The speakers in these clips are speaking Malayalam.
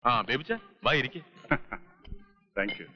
ആ ബേബിച്ച വാ ഇരിക്കേ. Thank you.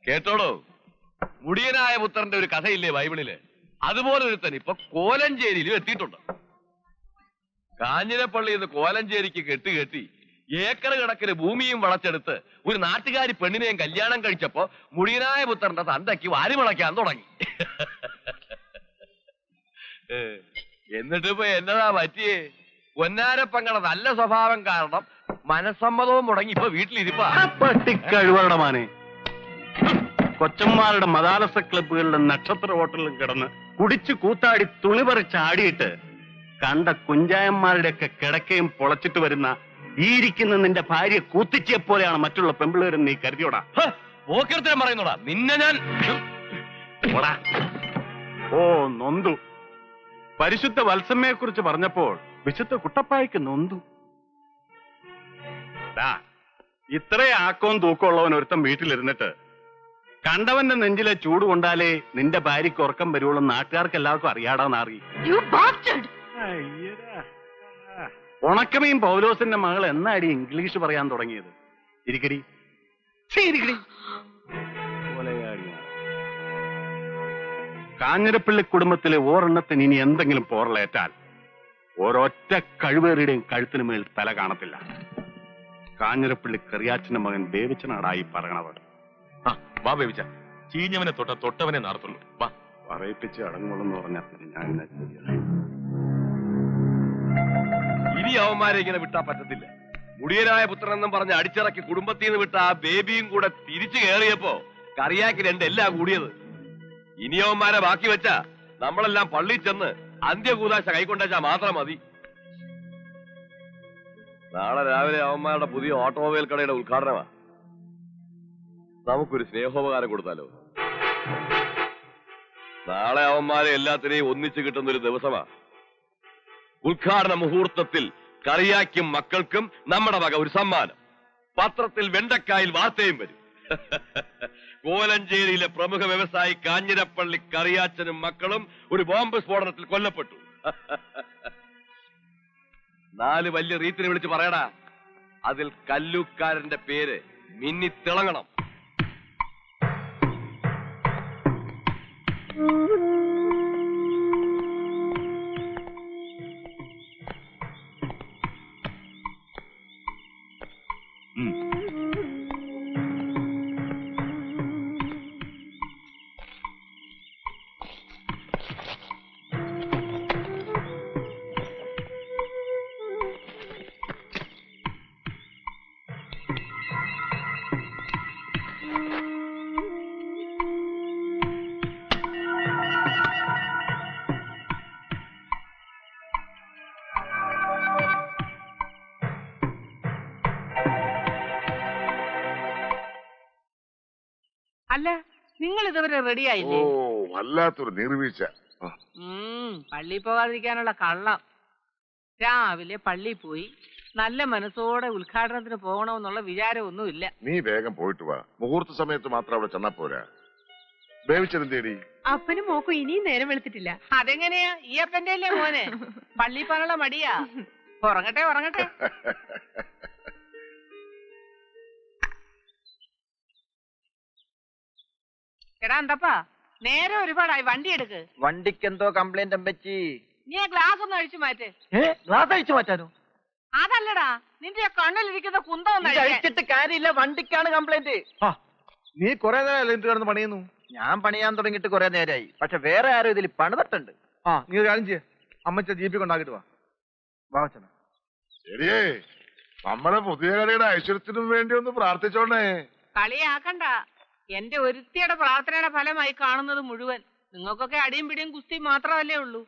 കേട്ടോടോ, മുടിയനായ പുത്രന്റെ ഒരു കഥയില്ലേ ബൈബിളില്? അതുപോലെ ഒരുത്തൻ ഇപ്പൊ കോലഞ്ചേരിയിലും എത്തിയിട്ടുണ്ട്. കാഞ്ഞിരപ്പള്ളിയിൽ നിന്ന് കോലഞ്ചേരിക്ക് കെട്ടി ഏക്കർ കണക്കിന് ഭൂമിയും വളച്ചെടുത്ത് ഒരു നാട്ടുകാരി പെണ്ണിനെയും കല്യാണം കഴിച്ചപ്പോ മുടിയനായ പുത്രന്റെ തന്തയ്ക്ക് വാരിമുളയ്ക്കാൻ തുടങ്ങി. എന്നിട്ടിപ്പോ എന്നതാ പറ്റിയേ? പൊന്നാരപ്പങ്ങളുടെ നല്ല സ്വഭാവം കാരണം മനസ്സമ്മതവും മുടങ്ങി ഇപ്പൊ വീട്ടിലിരിപ്പാ. പട്ടിക്കഴിവറുടെ മാനെ, കൊച്ചന്മാരുടെ മദാലസ ക്ലബുകളിലും നക്ഷത്ര ഹോട്ടലിലും കിടന്ന് കുടിച്ചു കൂത്താടി തുണി പറിച്ചാടിയിട്ട് കണ്ട കുഞ്ചായന്മാരുടെയൊക്കെ കിടക്കയും പൊളച്ചിട്ട് വരുന്ന ഈ ഇരിക്കുന്ന നിന്റെ ഭാര്യ കൂത്തിച്ചിയെ പോലെയാണ് മറ്റുള്ള പെമ്പിളേരും നീ കരുതിയോടാ. പോക്കിർത്തരം പറയുന്നോടാ നിന്നെ ഞാൻ. ഓ നൊന്തു. പരിശുദ്ധ വത്സമ്മയെ കുറിച്ച് പറഞ്ഞപ്പോൾ വിശുദ്ധ കുട്ടപ്പായ്ക്ക് നൊന്തു. ഇത്രേ ആക്കവും തൂക്കമുള്ളവൻ ഒരുത്തം വീട്ടിലിരുന്നിട്ട് കണ്ടവന്റെ നെഞ്ചിലെ ചൂട് കൊണ്ടാലേ നിന്റെ ഭാര്യയ്ക്ക് ഉറക്കം വരുവുള്ളൂ നാട്ടുകാർക്ക് എല്ലാവർക്കും അറിയാടാന്നറി. ഉണക്കമീൻ പൗലോസിന്റെ മകൾ എന്നാടി ഇംഗ്ലീഷ് പറയാൻ തുടങ്ങിയത്? ഇരിക്കടി ഇരിക്കടി. കാഞ്ഞിരപ്പള്ളി കുടുംബത്തിലെ ഓരെണ്ണത്തിന് ഇനി എന്തെങ്കിലും പോറലേറ്റാൽ ഒരൊറ്റ കഴിവേറിയുടെയും കഴുത്തിന് മേൽ തല കാണത്തില്ല. കാഞ്ഞിരപ്പള്ളി കറിയാച്ചന്റെ മകൻ ബേബിച്ചനാടായി പറയണവർ. ആ വാ ബേബിച്ച, ചീഞ്ഞവനെ തൊട്ടവനെ നടത്തുള്ളൂ. വാ. പറയിപ്പിച്ച് അടങ്ങുള്ളെന്ന് പറഞ്ഞാൽ ഞാൻ ഇനി അവന്മാരെ ഇങ്ങനെ വിട്ടാ പറ്റത്തില്ല. മുടിയനായ പുത്രനെന്നും പറഞ്ഞ് അടിച്ചിറക്കി കുടുംബത്തിൽ നിന്ന് വിട്ട ആ ബേബിയും കൂടെ തിരിച്ചു കയറിയപ്പോ കറിയാക്കി രണ്ടെല്ലാം കൂടിയത്. ഇനി അവന്മാരെ ബാക്കി വെച്ചാ നമ്മളെല്ലാം പള്ളി ചെന്ന് അന്ത്യകൂതാശ കൈക്കൊണ്ടാച്ചാ മാത്രം മതി. നാളെ രാവിലെ അവന്മാരുടെ പുതിയ ഓട്ടോമൊബൈൽ കടയുടെ ഉദ്ഘാടനമാ. നമുക്കൊരു സ്നേഹോപകാരം കൊടുത്താലോ? നാളെ അവന്മാരെ എല്ലാത്തിനെയും ഒന്നിച്ചു കിട്ടുന്ന ഒരു ദിവസമാ. ഉദ്ഘാടന മുഹൂർത്തത്തിൽ കറിയാക്കും മക്കൾക്കും നമ്മുടെ വക ഒരു സമ്മാനം. പത്രത്തിൽ വെണ്ടക്കായിൽ വാർത്തയും വരും. കോലഞ്ചേരിയിലെ പ്രമുഖ വ്യവസായി കാഞ്ഞിരപ്പള്ളി കറിയാച്ചനും മക്കളും ഒരു ബോംബ് സ്ഫോടനത്തിൽ കൊല്ലപ്പെട്ടു. 4 വലിയ റീത്തിനെ വിളിച്ച് പറയടാ. അതിൽ കല്ലൂക്കാരന്റെ പേര് മിന്നി തിളങ്ങണം. അല്ല, നിങ്ങൾ ഇതുവരെ റെഡിയായില്ലേ? ഓ, വല്ലാത്തൊരു നീർവീഴ്ച. പള്ളി പോകാതിരിക്കാനുള്ള കള്ളം. രാവിലെ പള്ളി പോയി നല്ല മനസ്സോടെ ഉദ്ഘാടനത്തിന് പോകണമെന്നുള്ള വിചാരമൊന്നുമില്ല. നീ വേഗം പോയിട്ട് വാ. മുഹൂർത്ത സമയത്ത് മാത്രം അവിടെ ചെന്നാ പോരാ. ബേബിച്ചനും തേടി അപ്പനും മോക്കും ഇനിയും നേരം വെളുത്തിട്ടില്ല. അതെങ്ങനെയാ? ഈ അപ്പന്റെ അല്ലേ മോനെ? പള്ളി പോകാനുള്ള മടിയാ. ഉറങ്ങട്ടെ. എടാ എന്തപ്പാ, നേരെ ഒരുപാടായി, വണ്ടി എടുക്ക്. വണ്ടിക്ക് എന്തോ കംപ്ലൈന്റ് അമ്പച്ചി. നീ ഗ്ലാസ് ഒന്ന് അഴിച്ചു മാറ്റ്. ഗ്ലാസ് അഴിച്ചു മാറ്റാനോ? അതല്ലടാ, നിന്റെ കണ്ണിലിരിക്കുന്ന കുന്തം അഴിച്ചിട്ട് കാര്യമില്ല, വണ്ടിക്കാണ് കംപ്ലൈന്റ്. നീ കൊറേ നേരം എന്ത് കിടന്ന് പണിയുന്നു? ഞാൻ പണിയാൻ തുടങ്ങിയിട്ട് കുറെ നേരമായി. പക്ഷെ വേറെ ആരും ഇതിൽ പണിതട്ടുണ്ട്. നീ ഒരു കാര്യം ചെയ്യേ, അമ്മച്ച ജീപ്പി കൊണ്ടാക്കിട്ട് വാ. വാച്ചന ശരിയേ, നമ്മുടെ പുതിയ കടയുടെ ഐശ്വര്യത്തിനും വേണ്ടി ഒന്ന് പ്രാർത്ഥിച്ചോണ്ടേ. കളിയാക്കണ്ട. എന്റെ ഒരുത്തിയുടെ പ്രാർത്ഥനയുടെ ഫലമായി കാണുന്നത് മുഴുവൻ. നിങ്ങൾക്കൊക്കെ അടിയും പിടിയും കുസ്തി മാത്രമല്ലേ ഉള്ളൂ.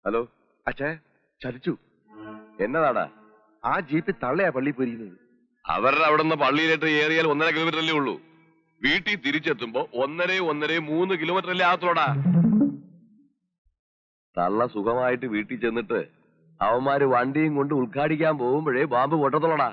ഹലോ അച്ഛേ, ചതിച്ചു. എന്നതാടാ? ആ ജീപ്പിൽ തള്ളയാ പള്ളി പോയിരിക്കുന്നത്. അവരുടെ അവിടെ നിന്ന് പള്ളിയിലിട്ട് ഏറിയാൽ 1.5 കിലോമീറ്റർ അല്ലേ ഉള്ളൂ. വീട്ടിൽ തിരിച്ചെത്തുമ്പോ 1.5 കിലോമീറ്ററല്ലേ ആകത്തോടാ. തള്ള സുഖമായിട്ട് വീട്ടിൽ ചെന്നിട്ട് അവന്മാര് വണ്ടിയും കൊണ്ട് ഉദ്ഘാടിക്കാൻ പോകുമ്പോഴേ ബാമ്പ് പൊട്ടത്തോളടാ.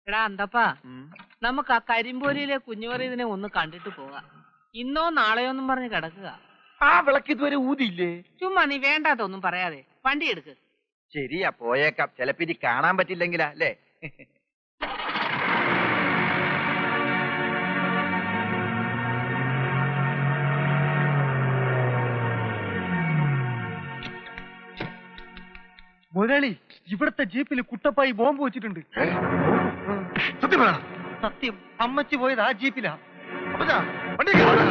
എടാ അന്തപ്പാ, നമുക്ക് ആ കരിമ്പോലിയിലെ കുഞ്ഞുമറിയതിനെ ഒന്ന് കണ്ടിട്ട് പോകാം. ഇന്നോ നാളെയോ ഒന്നും പറഞ്ഞ് കിടക്കുക. ആ വിളക്ക് ഇതുവരെ ഊതിയില്ലേ? ചുമ്മാ നീ വേണ്ടാത്തൊന്നും പറയാതെ വണ്ടി എടുക്ക്. ശരിയാ, പോയേക്കാം. ചിലപ്പോ ഇനി കാണാൻ പറ്റില്ലെങ്കിലാ അല്ലേ? മുതലാളി, ഇവിടത്തെ ജീപ്പിൽ കുട്ടപ്പായി ബോംബ് വെച്ചിട്ടുണ്ട്. സത്യം പറ. സത്യം, അമ്മച്ചി പോയത് ആ ജീപ്പിലാ. അപ്പച്ചാ, വണ്ടി കേറ്.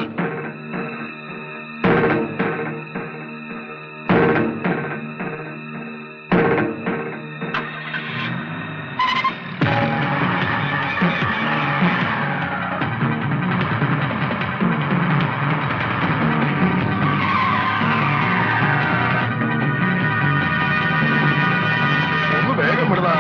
ഒന്ന് വേഗം വിടടാ.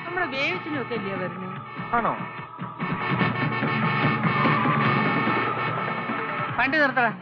നമ്മുടെ വേവിച്ചിനൊക്കെ ഇല്ലയോ വരുന്നു? ആണോ? വണ്ടി നിർത്തടാ.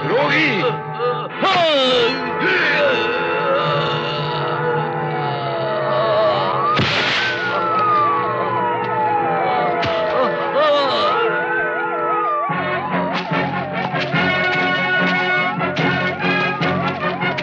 ദ്രോഹി